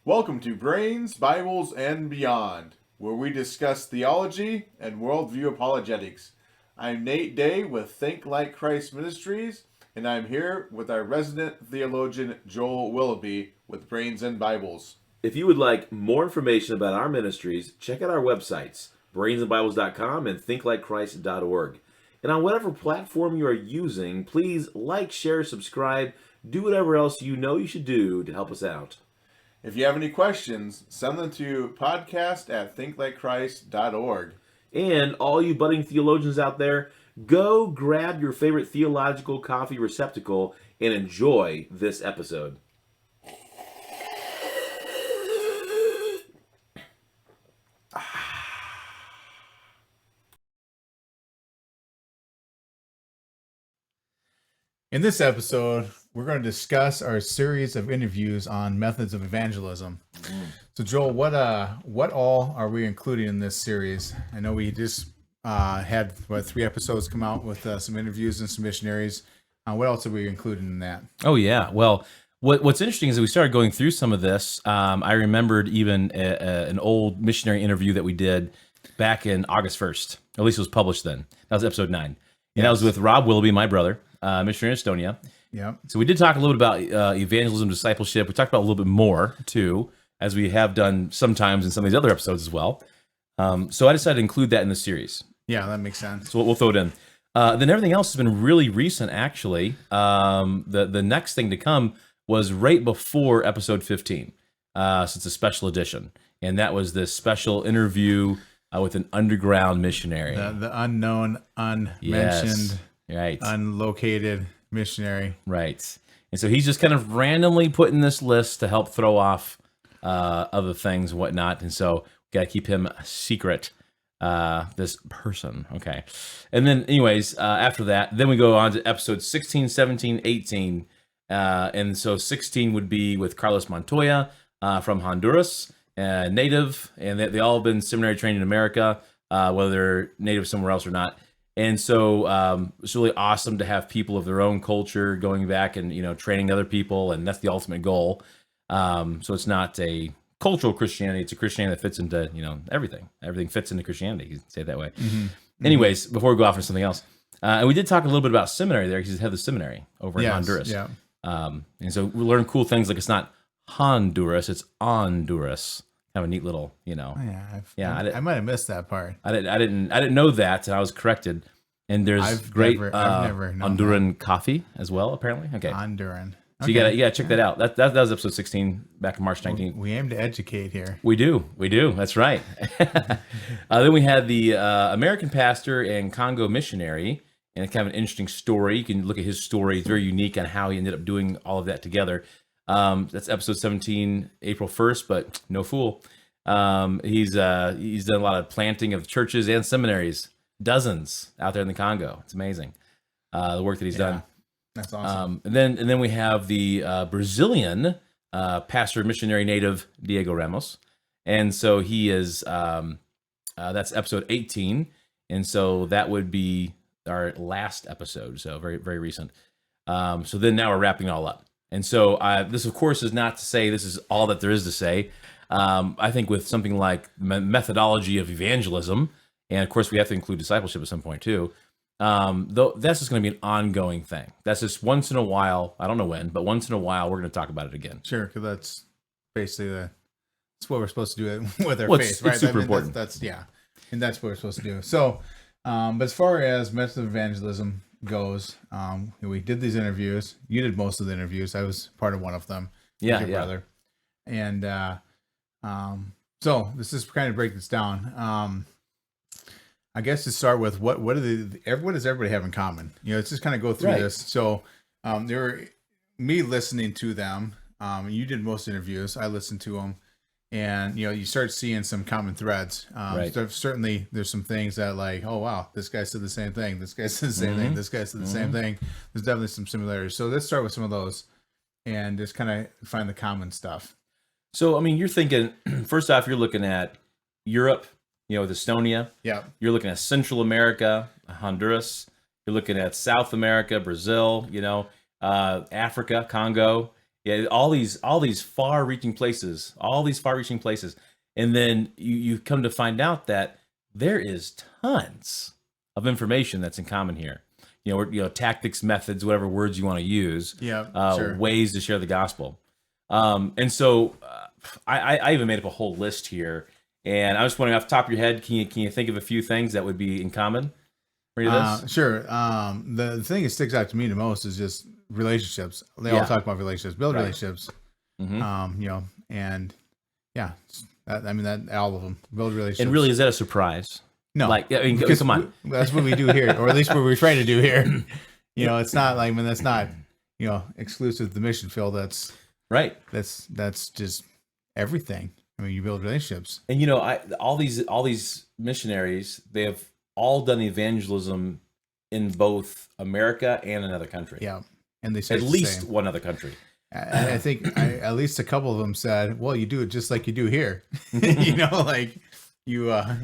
Welcome to Brains, Bibles, and Beyond, where we discuss theology and worldview apologetics. I'm Nate Day with Think Like Christ Ministries, and I'm here with our resident theologian Joel Willoughby with Brains and Bibles. If you would like more information about our ministries, check out our websites, brainsandbibles.com and thinklikechrist.org. And on whatever platform you are using, please like, share, subscribe, do whatever else you know you should do to help us out. If you have any questions, send them to podcast@thinklikechrist.org. And all you budding theologians out there, go grab your favorite theological coffee receptacle and enjoy this episode. In this episode, we're going to discuss our series of interviews on methods of evangelism. So, Joel, what all are we including in this series? I know we just had 3 episodes come out with some interviews and some missionaries. What else are we including in that? Oh yeah. Well, what's interesting is that we started going through some of this. I remembered even an old missionary interview that we did back in August 1st. At least it was published then. That was episode 9. And that was with Rob Willoughby, my brother, missionary in Estonia. Yeah. So we did talk a little bit about evangelism, discipleship. We talked about a little bit more too, as we have done sometimes in some of these other episodes as well. So I decided to include that in the series. Yeah, that makes sense. So we'll throw it in. Then everything else has been really recent, actually. The next thing to come was right before episode 15. So it's a special edition. And that was this special interview with an underground missionary. The unknown, unmentioned, Yes, right. unlocated missionary. Right. And so he's just kind of randomly put in this list to help throw off other things and whatnot. And so we got to keep him a secret. This person. Okay. And then anyways, after that, then we go on to episodes 16, 17, 18. And so 16 would be with Carlos Montoya from Honduras, native, and they all have been seminary trained in America, whether they're native somewhere else or not. And so it's really awesome to have people of their own culture going back and, training other people. And that's the ultimate goal. So it's not a cultural Christianity. It's a Christianity that fits into, everything. Everything fits into Christianity. You can say it that way. Mm-hmm. Anyways, before we go off into something else, and we did talk a little bit about seminary there because he's head of the seminary over in Honduras. Yeah. And so we learned cool things like it's not Honduras, it's Honduras. Kind of a neat little, I might have missed that part. I didn't know that, and I was corrected. And there's I've great never known Honduran coffee as well, apparently. Okay, Honduran. so you gotta check that out. That was episode 16 back in March 19th. We aim to educate here. We do. That's right. Then we had the American pastor and Congo missionary, and it's kind of an interesting story. You can look at his story. It's very unique on how he ended up doing all of that together. That's episode 17, April 1st, but no fool. He's done a lot of planting of churches and seminaries, dozens out there in the Congo. It's amazing the work that he's done. That's awesome. And then we have the Brazilian pastor, missionary, native Diego Ramos, and so he is that's episode 18, and so that would be our last episode. So very very recent. So then now we're wrapping it all up, and so this of course is not to say this is all that there is to say. I think with something like methodology of evangelism, and of course we have to include discipleship at some point too. Though that's just going to be an ongoing thing. That's just once in a while. I don't know when, but once in a while we're going to talk about it again. Sure, because that's basically that's what we're supposed to do with our Well, faith, right? It's super important. That's and that's what we're supposed to do. So, but as far as methods of evangelism goes, we did these interviews. You did most of the interviews. I was part of one of them. Yeah, with your brother. And so this is kind of break this down. I guess to start with, what does everybody have in common? Let's just kind of go through this. So, there were me listening to them. You did most interviews. I listened to them, and you start seeing some common threads. So certainly, there's some things that like, oh wow, this guy said the same thing. This guy said the same thing. This guy said the same thing. There's definitely some similarities. So let's start with some of those, and just kind of find the common stuff. So I mean, you're thinking first off, you're looking at Europe. With Estonia. Yeah. You're looking at Central America, Honduras. You're looking at South America, Brazil, Africa, Congo. Yeah, all these far-reaching places, and then you come to find out that there is tons of information that's in common here. Tactics, methods, whatever words you want to use. Yeah, sure. Ways to share the gospel. And so I even made up a whole list here, and I was wondering, off the top of your head, can you think of a few things that would be in common for this? Sure. The thing that sticks out to me the most is just relationships. They all talk about relationships, build relationships. Mm-hmm. And yeah, that all of them build relationships. And really, is that a surprise? No, because come on, that's what we do here, or at least what we're trying to do here. It's not like that's not exclusive to the mission field. That's right. That's just everything. You build relationships, and all these missionaries, they have all done evangelism in both America and another country. Yeah, and they say at least one other country. I think at least a couple of them said, "Well, you do it just like you do here."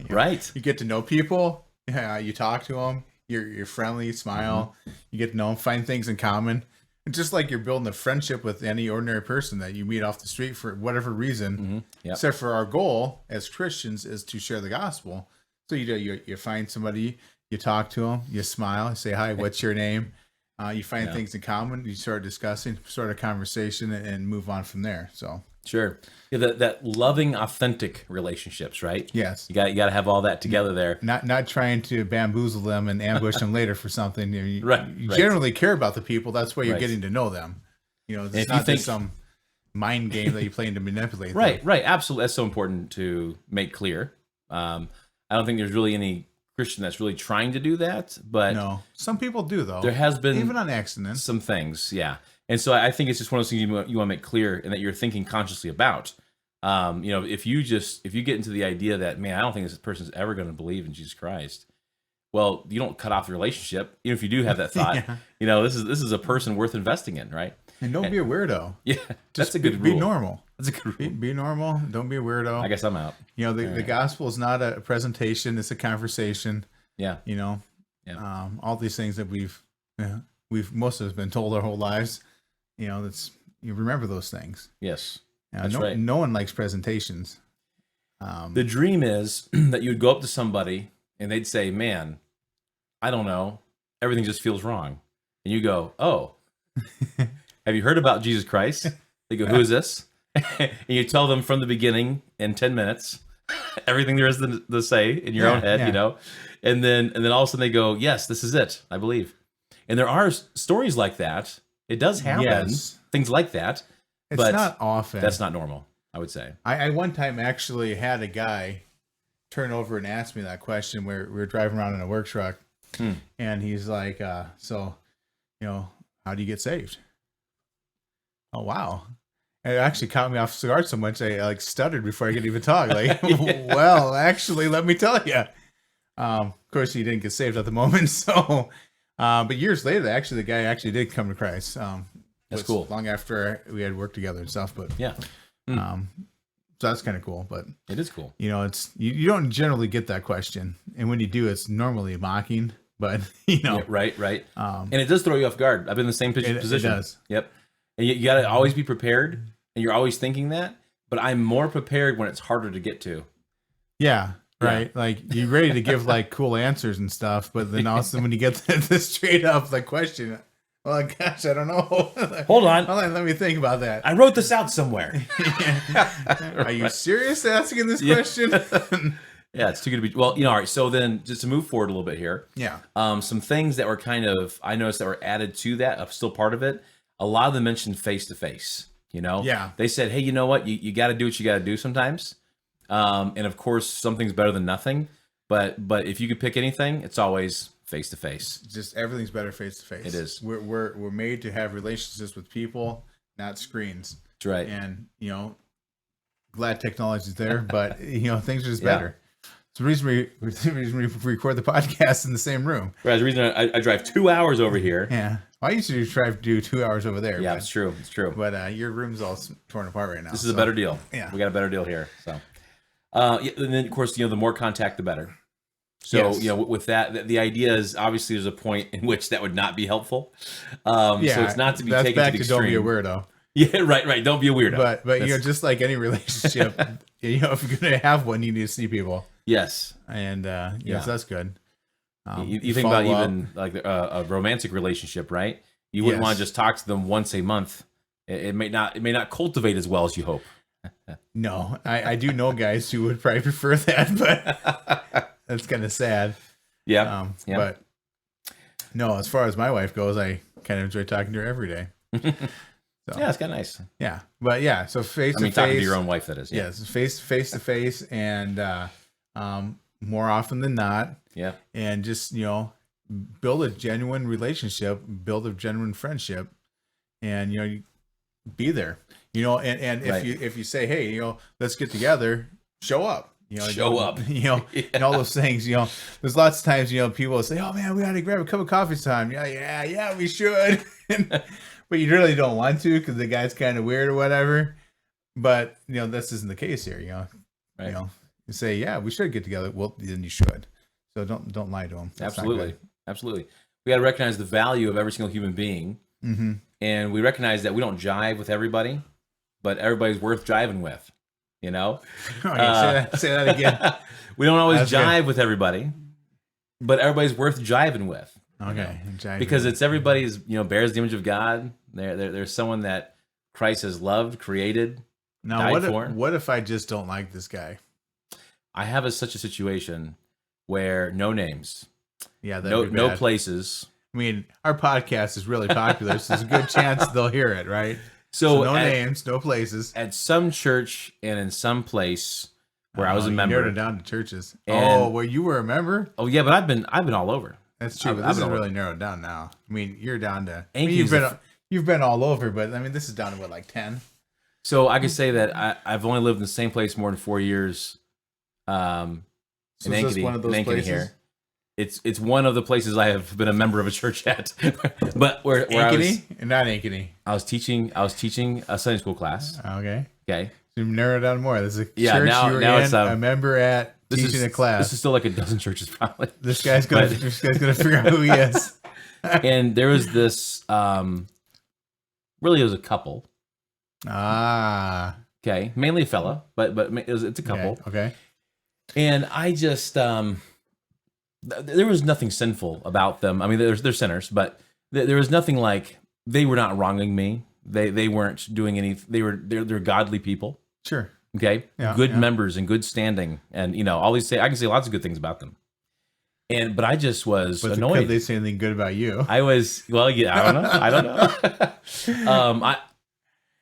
Right. You get to know people. You talk to them. You're friendly. You smile. You get to know them. Find things in common. And just like you're building a friendship with any ordinary person that you meet off the street for whatever reason. Except for our goal as Christians is to share the gospel. So you find somebody, you talk to them, you smile, you say hi. What's your name? You find things in common. You start discussing, start a conversation, and move on from there. So. Sure. Yeah, that loving, authentic relationships, right? Yes. You got to have all that together there. Not trying to bamboozle them and ambush them later for something. You Right. generally care about the people. That's why you're getting to know them. It's not just some mind game that you're playing to manipulate them. Right. Absolutely. That's so important to make clear. I don't think there's really any Christian that's really trying to do that, but no, some people do though. There has been even on accident some things, yeah. And so I think it's just one of those things you want to make clear and that you're thinking consciously about. If you get into the idea that, man, I don't think this person's ever going to believe in Jesus Christ. Well, you don't cut off the relationship. Even if you do have that thought, this is a person worth investing in, right? And don't be a weirdo. Yeah, that's a good rule. Be normal. That's a good rule. Be normal. Don't be a weirdo. I guess I'm out. The gospel is not a presentation; it's a conversation. Yeah. All these things that we've most of us been told our whole lives. You remember those things. Yes, that's right. No one likes presentations. The dream is that you would go up to somebody and they'd say, "Man, I don't know, everything just feels wrong," and you go, "Oh, have you heard about Jesus Christ?" They go, "Who is this?" And you tell them from the beginning in 10 minutes everything there is to say in your own head, and then all of a sudden they go, "Yes, this is it. I believe." And there are stories like that. It does happen, things like that. It's not often. That's not normal, I would say. I one time actually had a guy turn over and ask me that question where we were driving around in a work truck, and he's like, "So, how do you get saved?" Oh, wow. And it actually caught me off guard so much I stuttered before I could even talk. Well, actually, let me tell you. Of course, he didn't get saved at the moment, so... but years later, actually, the guy actually did come to Christ. That's cool. Long after we had worked together and stuff, but yeah. So that's kind of cool. But it is cool. It's you don't generally get that question, and when you do, it's normally mocking. But right. And it does throw you off guard. I've been in the same position. It does. Yep. And you got to always be prepared, and you're always thinking that. But I'm more prepared when it's harder to get to. Yeah. Right, you're ready to give cool answers and stuff, but then also when you get the straight up question, well, gosh, I don't know. Hold on, let me think about that. I wrote this out somewhere. Are you serious asking this question? Yeah, it's too good to be. Well, all right. So then, just to move forward a little bit here. Yeah. Some things that were I noticed that were added to that, still part of it. A lot of them mentioned face to face. Yeah. They said, hey, you know what? You got to do what you got to do sometimes. And of course, something's better than nothing. But if you could pick anything, it's always face to face. Just everything's better face to face. It is. We're made to have relationships with people, not screens. That's right. And glad technology's there, but things are just better. It's the reason we record the podcast in the same room. Right. The reason I drive 2 hours over here. Yeah. I used to try to do 2 hours over there. Yeah, it's true. It's true. But your room's all torn apart right now. This is a better deal. Yeah. We got a better deal here. So. And then of course, the more contact, the better. So, with that, the idea is obviously there's a point in which that would not be helpful. So it's not to be taken to the extreme. Don't be a weirdo. Yeah, right. Don't be a weirdo. But you know, just like any relationship, you know, if you're gonna have one, you need to see people. Yes. And yes, that's good. You think about even like a romantic relationship, right? You wouldn't want to just talk to them once a month. It may not cultivate as well as you hope. No, I do know guys who would probably prefer that, but that's kind of sad. Yeah. But no, as far as my wife goes, I kind of enjoy talking to her every day. So, yeah, it's kind of nice. Yeah, but yeah, so face to face. Talking to your own wife, that is. Yeah. Yes, face to face, and more often than not. Yeah. And just, you know, build a genuine relationship, build a genuine friendship, and you know, you be there. You know, and if you say, hey, you know, let's get together, show up. You know, show up. You know, and all those things. You know, there's lots of times, you know, people will say, oh man, we got to grab a cup of coffee sometime. Yeah, we should. But you really don't want to because the guy's kind of weird or whatever. But you know, this isn't the case here. You know, you know, you say, yeah, we should get together. Well, then you should. So don't lie to them. That's Absolutely. We got to recognize the value of every single human being, and we recognize that we don't jive with everybody, but everybody's worth jiving with. You know, say that again. We don't always jive with everybody, but everybody's worth jiving with. Okay, because it's everybody's, you know, bears the image of God. There's someone that Christ has loved, created, died for. What if I just don't like this guy? I have such a situation where no names, yeah, no places. I mean, our podcast is really popular, so there's a good chance they'll hear it, right? So no names, no places. At some church and in some place where I was a member. You narrowed it down to churches. Where you were a member? Oh yeah, but I've been all over. That's true. But this is really narrowed down now. I mean, you're down to. You've been all over, but I mean, this is down to what, like 10? So I could say that I've only lived in the same place more than 4 years. So is this one of those places? Here. It's one of the places I have been a member of a church at. But where Ankeny? Not Ankeny. I was teaching a Sunday school class. Okay. So you narrow it down more. There's a church now you were in, a member at, teaching a class. This is still like a dozen churches probably. This guy's gonna figure out who he is. And there was this really it was a couple. Okay. Mainly a fella, but it's a couple. Okay. And I just there was nothing sinful about them. I mean, they're sinners, but there was nothing like they were not wronging me. They weren't doing any. They're godly people. Sure. Okay. Yeah, good members and good standing, and you know, I can say lots of good things about them. But I just was annoyed. Could they say anything good about you? I was I don't know.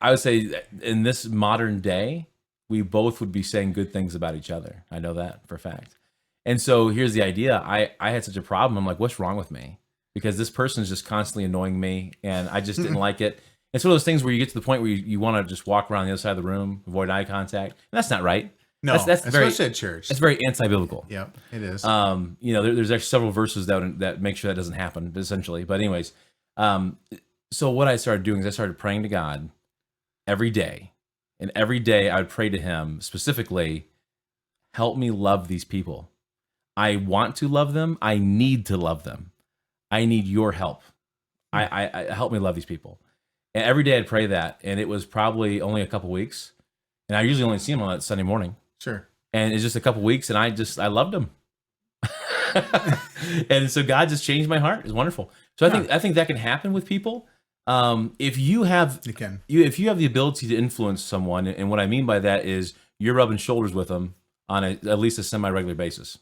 I would say in this modern day, we both would be saying good things about each other. I know that for a fact. And so here's the idea. I had such a problem. I'm like, what's wrong with me? Because this person is just constantly annoying me, and I just didn't like it. It's one of those things where you get to the point where you want to just walk around the other side of the room, avoid eye contact. And that's not right. No, that's very, especially at church. It's very anti-biblical. Yep, it is. You know, there's actually several verses that make sure that doesn't happen, essentially. But anyways, so what I started doing is I started praying to God every day. And every day I would pray to him specifically, help me love these people. I want to love them. I need to love them. I need your help. I help me love these people. And every day I'd pray that. And it was probably only a couple weeks. And I usually only see him on that Sunday morning. Sure. And it's just a couple weeks, and I loved him. And so God just changed my heart. It's wonderful. So I think that can happen with people. If you have the ability to influence someone, and what I mean by that is you're rubbing shoulders with them on at least a semi-regular basis,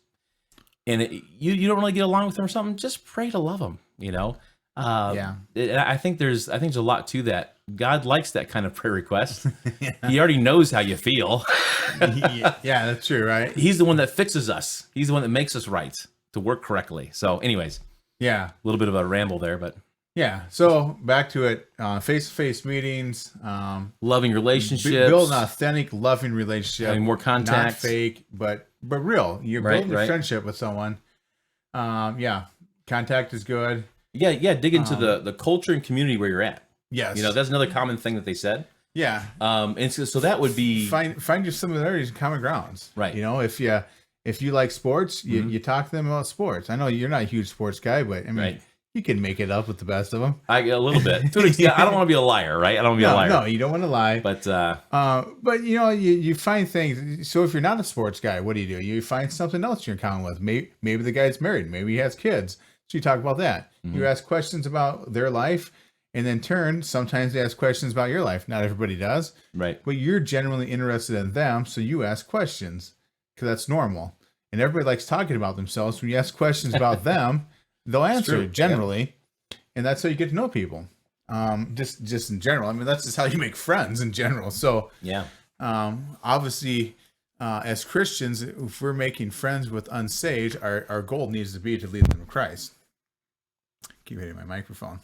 and you don't really get along with them or something, just pray to love them. You know. I think there's a lot to that. God likes that kind of prayer request. He already knows how you feel. Yeah, that's true, right? He's the one that fixes us. He's the one that makes us right to work correctly. So anyways, a little bit of a ramble there, but yeah. So back to it, face-to-face meetings, loving relationships, build an authentic, loving relationship, having more contact, not fake, but real. You're building a friendship with someone. Contact is good. Yeah. Dig into the culture and community where you're at. Yes. You know, that's another common thing that they said. Yeah. And so that would be find your similarities and common grounds. Right. You know, if you like sports, you talk to them about sports. I know you're not a huge sports guy, but I mean, You can make it up with the best of them. I get a little bit. To an extent, I don't want to be a liar, right? I don't want to be a liar. No, you don't want to lie. But you find things. So if you're not a sports guy, what do? You find something else you're in common with. Maybe the guy's married. Maybe he has kids. So you talk about that. Mm-hmm. You ask questions about their life, and in turn, sometimes they ask questions about your life. Not everybody does. Right. But you're genuinely interested in them, so you ask questions because that's normal. And everybody likes talking about themselves. When you ask questions about them, they'll answer it generally, and that's how you get to know people. Just in general. I mean, that's just how you make friends in general. So yeah, obviously, as Christians, if we're making friends with unsaved, our goal needs to be to lead them to Christ. Keep hitting my microphone.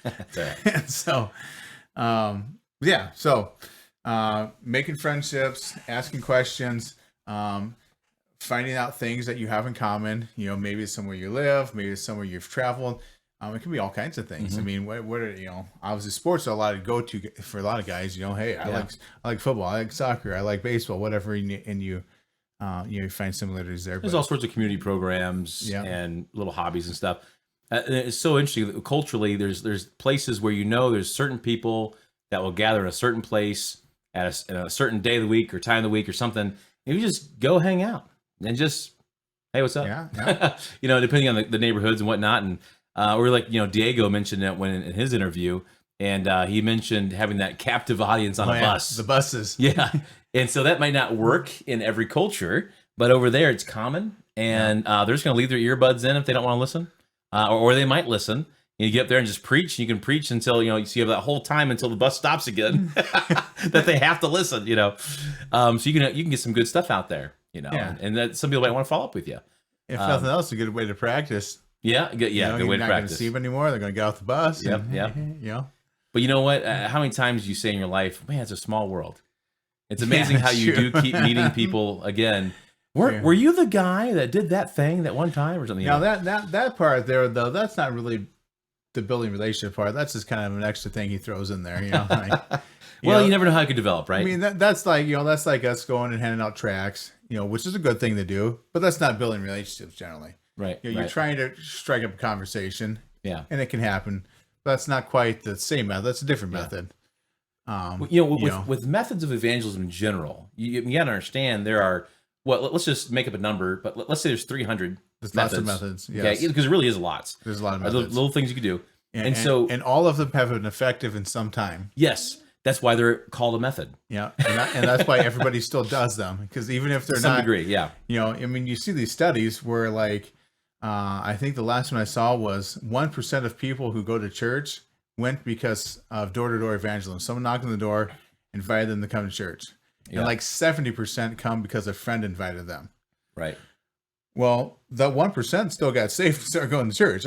And so, making friendships, asking questions, finding out things that you have in common. Maybe it's somewhere you live, maybe it's somewhere you've traveled. It can be all kinds of things. I mean, what are, obviously sports are a lot to go to for a lot of guys. Hey, I like football, I like soccer, I like baseball, whatever, and you find similarities there. There's all sorts of community programs and little hobbies and stuff. It's so interesting. Culturally, there's places where there's certain people that will gather in a certain place at a certain day of the week or time of the week or something, and you just go hang out and just, hey, what's up? Yeah. Depending on the neighborhoods and whatnot. And or like, Diego mentioned that when in his interview, and he mentioned having that captive audience on a bus. The buses. Yeah. And so that might not work in every culture, but over there it's common. And they're just going to leave their earbuds in if they don't want to listen. Or they might listen. You get up there and just preach. You can preach until, you have that whole time until the bus stops again that they have to listen, So you can get some good stuff out there, and that some people might want to follow up with you. If nothing else, a good way to practice. Yeah, good way to practice. You're not going to see them anymore. They're going to get off the bus. Yep. But you know what? How many times you say in your life, man, it's a small world. It's amazing how you do keep meeting people again. Were you the guy that did that thing that one time or something? Now that part there, though, that's not really the building relationship part. That's just kind of an extra thing he throws in there. You never know how it could develop, right? I mean, that's like us going and handing out tracts, which is a good thing to do, but that's not building relationships generally. Right. You're trying to strike up a conversation. Yeah. And it can happen, but that's not quite the same method. That's a different method. With methods of evangelism in general, you got to understand there are, let's just make up a number, but let's say there's 300 There's methods. lots of methods. Yes. Okay, because it really is lots. There's a lot of methods. Little things you can do. And all of them have been effective in some time. Yes. That's why they're called a method. Yeah. And that's why everybody still does them. Because even if they're to some not, degree, yeah. You see these studies where I think the last one I saw was 1% of people who go to church went because of door-to-door evangelism. Someone knocked on the door, invited them to come to church. Yeah. And 70% come because a friend invited them. Right. Well, that 1% still got saved and started going to church.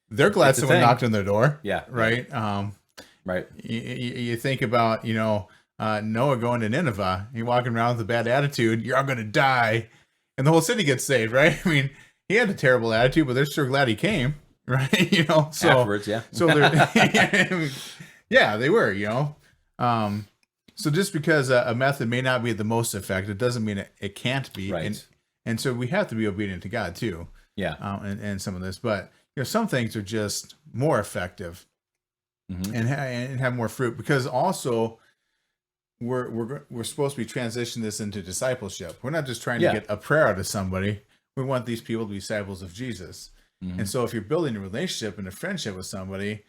They're glad someone knocked on their door. Yeah. Right. Right. You think about, Noah going to Nineveh. He walking around with a bad attitude. You're all going to die. And the whole city gets saved, right? He had a terrible attitude, but they're sure glad he came, right? So afterwards, yeah. So they're, yeah, they were, So just because a method may not be the most effective doesn't mean it can't be. Right. And so we have to be obedient to God too. Yeah. And some of this, but some things are just more effective and have more fruit, because also we're supposed to be transitioning this into discipleship. We're not just trying to get a prayer out of somebody. We want these people to be disciples of Jesus. And so if you're building a relationship and a friendship with somebody,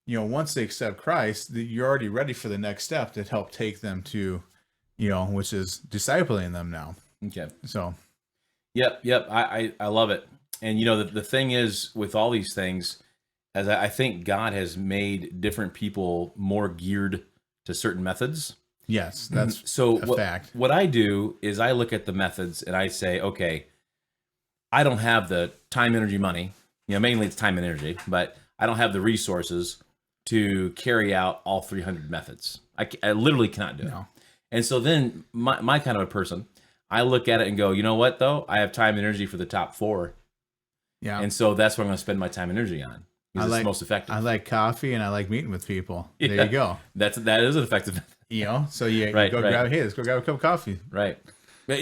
once they accept Christ, you're already ready for the next step to help take them to, which is discipling them now. Okay. So. Yep. I love it. And the thing is with all these things, as I think God has made different people more geared to certain methods. Yes, that's fact. What I do is I look at the methods and I say, okay, I don't have the time, energy, money. Mainly it's time and energy, but I don't have the resources to carry out all 300 methods. I literally cannot do it. And so then my kind of a person, I look at it and go, you know what though? I have time and energy for the top 4. Yeah. And so that's what I'm going to spend my time and energy on. Because it's most effective. I like coffee and I like meeting with people. Yeah. There you go. That is an effective method. So you go grab, let's go grab a cup of coffee. Right.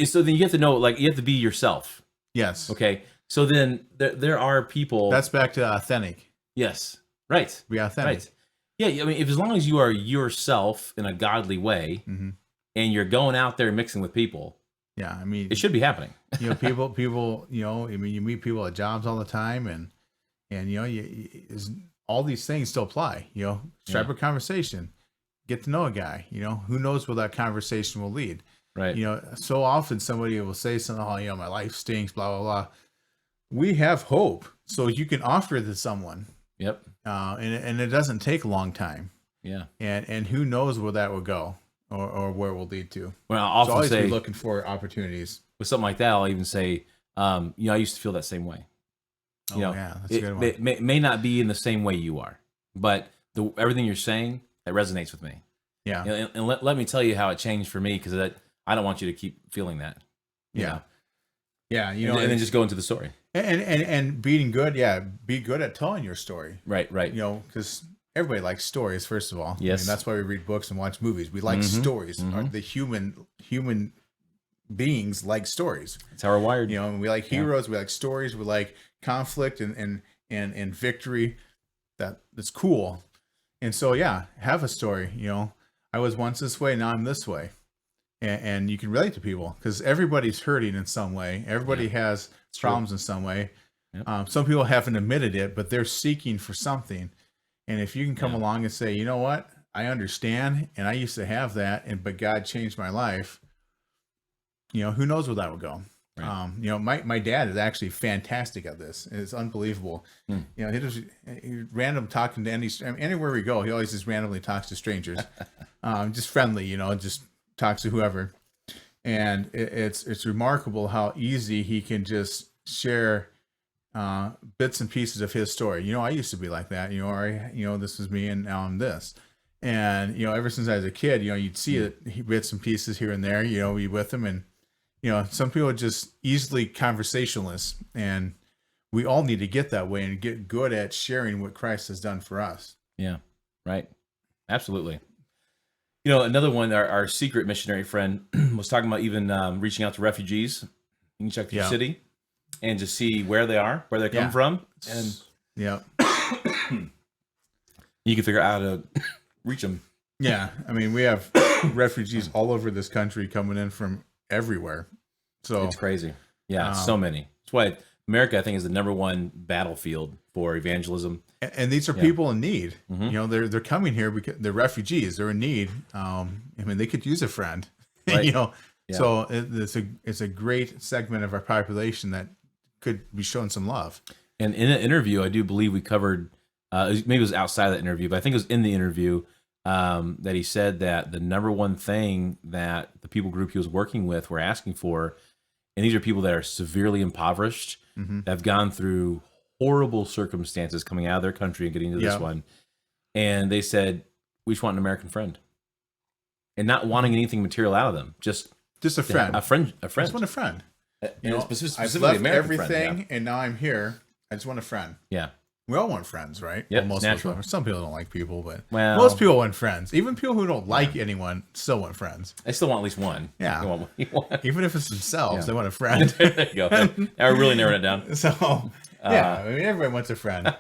So then you have to know, you have to be yourself. Yes. Okay. So then there are people. That's back to authentic. Yes. Right. Be authentic. Right. Yeah. I mean, if as long as you are yourself in a godly way, Mm-hmm. and you're going out there mixing with people, Yeah, I mean, it should be happening. people, I mean, you meet people at jobs all the time, and all these things still apply. Strike a conversation, get to know a guy. Who knows where that conversation will lead. Right. So often somebody will say something, oh, my life stinks, blah blah blah. We have hope, so you can offer it to someone. Yep. And it doesn't take a long time. Yeah. And who knows where that will go, or where it will lead to. Well, I'll So often always say be looking for opportunities. with something like that, I'll even say, I used to feel that same way. Yeah, that's a good one. It may not be in the same way you are, but everything you're saying, that resonates with me. Yeah. And let me tell you how it changed for me, because I don't want you to keep feeling that. you know? Yeah. And then just go into the story. And being good. Yeah. Be good at telling your story. Right. Because everybody likes stories, first of all. Yes. And that's why we read books and watch movies. We like stories. The human beings like stories. That's how we're wired. And we like heroes. We like stories. We like conflict and victory. That's cool. And so, have a story. I was once this way, now I'm this way. And you can relate to people, because everybody's hurting in some way. Everybody has problems in some way. Yep. Some people haven't admitted it, but they're seeking for something. And if you can come along and say, you know what, I understand, and I used to have that, but God changed my life. Who knows where that will go. Right. My dad is actually fantastic at this. It's unbelievable. He random talking to anywhere we go. He always just randomly talks to strangers, just friendly. Just talks to whoever, and it's remarkable how easy he can just share bits and pieces of his story. I used to be like that. This is me, and now I'm this. And ever since I was a kid, you'd see it bits and pieces here and there. Be with him, and some people are just easily conversationalists, and we all need to get that way and get good at sharing what Christ has done for us. Yeah. Right. Absolutely. Another one, our secret missionary friend was talking about even reaching out to refugees. You can check your city and just see where they are, where they come from, and you can figure out how to reach them. Yeah, I mean, we have refugees all over this country coming in from everywhere. So it's crazy. Yeah, so many. That's why America, I think, is the #1 battlefield for evangelism. And these are people in need. Mm-hmm. They're coming here because they're refugees. They're in need. They could use a friend. Right. So it's a great segment of our population that could be shown some love. And in an interview, I do believe we covered. Maybe it was outside of the interview, but I think it was in the interview that he said that the #1 thing that the people group he was working with were asking for, and these are people that are severely impoverished, that have gone through horrible circumstances coming out of their country and getting to this one. And they said, we just want an American friend. And not wanting anything material out of them. Just a friend. A friend. I just want a friend. Specifically I've left American everything, friend, and now I'm here. I just want a friend. Yeah. We all want friends, right? Yep, Well, most natural. of us. Some people don't like people, but Well, most people want friends. Even people who don't like anyone still want friends. I still want at least one. Yeah. You want Even if it's themselves, they want a friend. there you go. Now we're really narrowing it down. So, everybody wants a friend.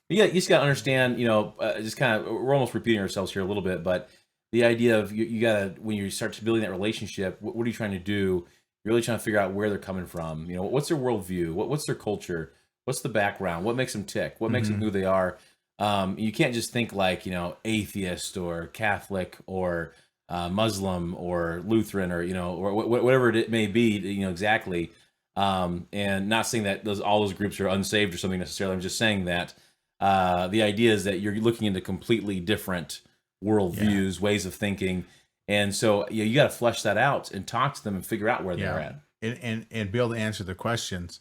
Yeah, you just got to understand, just kind of, we're almost repeating ourselves here a little bit, but the idea of you got to, when you start to building that relationship, what are you trying to do? You're really trying to figure out where they're coming from. What's their worldview? What's their culture? What's the background? What makes them tick? What makes them who they are? You can't just think like, atheist or Catholic or Muslim or Lutheran or, or whatever it may be, exactly. And not saying that all those groups are unsaved or something necessarily. I'm just saying that the idea is that you're looking into completely different worldviews, ways of thinking. And so you got to flesh that out and talk to them and figure out where they're at. And be able to answer the questions.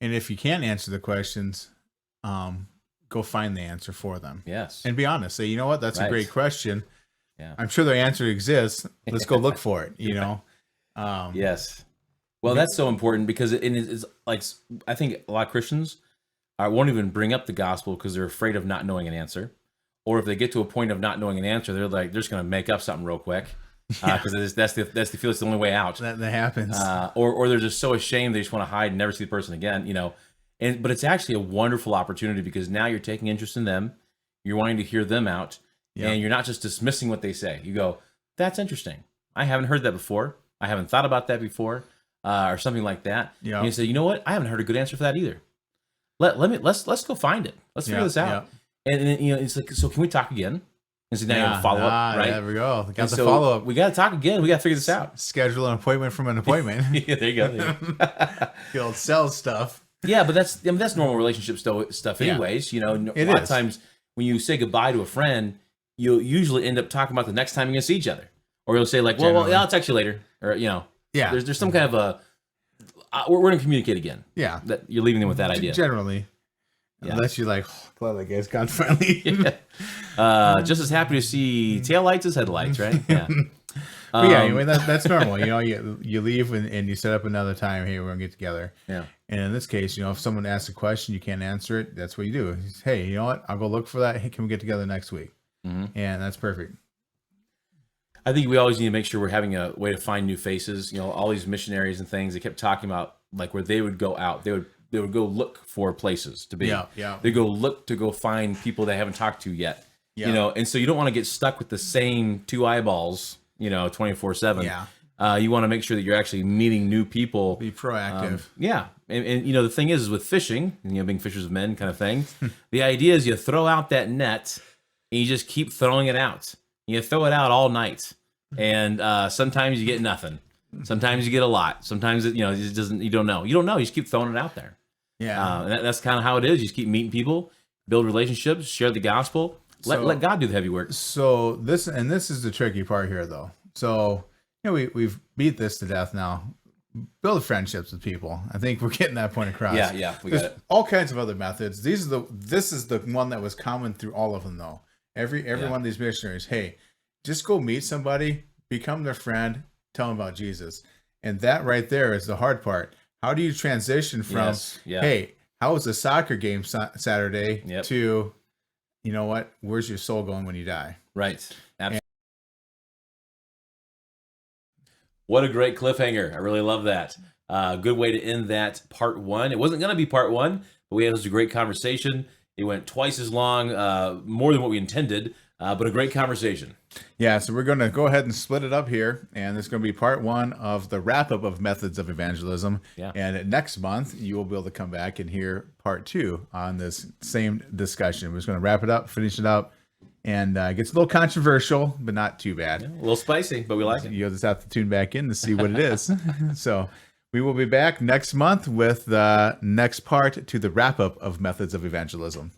And if you can't answer the questions, go find the answer for them. Yes. And be honest. Say, you know what? That's a great question. Yeah. I'm sure the answer exists. Let's go look for it, Yes. Well, that's so important because it is like, I think a lot of Christians won't even bring up the gospel because they're afraid of not knowing an answer. Or if they get to a point of not knowing an answer, they're just going to make up something real quick. because that's the feel it's the only way out. That happens. Or they're just so ashamed they just want to hide and never see the person again. But it's actually a wonderful opportunity because now you're taking interest in them, you're wanting to hear them out, and you're not just dismissing what they say. You go, that's interesting. I haven't heard that before. I haven't thought about that before, or something like that. Yeah. And you say, you know what? I haven't heard a good answer for that either. Let's go find it. Let's figure this out. And then, it's like, so can we talk again? And so now you have a follow up, right? There we go. Got the so follow up. We got to talk again. We got to figure this out. Schedule an appointment from an appointment. Yeah, there you go. The old sales stuff. Yeah, but that's normal relationship stuff, anyways. A lot of times when you say goodbye to a friend, you'll usually end up talking about the next time you're gonna see each other, or you'll say like, well, yeah, I'll text you later, or there's some kind of we're gonna communicate again. Yeah, that you're leaving them with that idea. Generally, unless you're like, glad that guy's gone finally. Just as happy to see taillights as headlights, right? Yeah. Anyway, that's normal. You leave and you set up another time. Hey, we're gonna get together. Yeah. And in this case, if someone asks a question, you can't answer it. That's what you do. Hey, you know what? I'll go look for that. Hey, can we get together next week? Mm-hmm. And that's perfect. I think we always need to make sure we're having a way to find new faces. All these missionaries and things. They kept talking about like where they would go out. They would go look for places to be. Yeah. They go find people they haven't talked to yet. Yeah. And so you don't want to get stuck with the same two eyeballs. 24/7. Yeah. You want to make sure that you're actually meeting new people. Be proactive. And the thing is with fishing, being fishers of men kind of thing, the idea is you throw out that net and you just keep throwing it out. You throw it out all night, and sometimes you get nothing. Sometimes you get a lot. Sometimes it doesn't. You don't know. You just keep throwing it out there. Yeah. And that's kind of how it is. You just keep meeting people, build relationships, share the gospel. Let God do the heavy work. So this is the tricky part here, though. So we've beat this to death now. Build friendships with people. I think we're getting that point across. Yeah, we got it. All kinds of other methods. This is the one that was common through all of them, though. Every one of these missionaries. Hey, just go meet somebody, become their friend, tell them about Jesus, and that right there is the hard part. How do you transition from hey, how was the soccer game Saturday to you know what? Where's your soul going when you die? Right. Absolutely. What a great cliffhanger. I really love that. Good way to end that part one. It wasn't going to be part one, but we had a great conversation. It went twice as long, more than what we intended, but a great conversation. Yeah, so we're going to go ahead and split it up here, and this is going to be part one of the wrap-up of Methods of Evangelism. Yeah. And next month, you will be able to come back and hear part two on this same discussion. We're just going to wrap it up, finish it up, and it gets a little controversial, but not too bad. Yeah, a little spicy, but we like it. You'll just have to tune back in to see what it is. So we will be back next month with the next part to the wrap-up of Methods of Evangelism.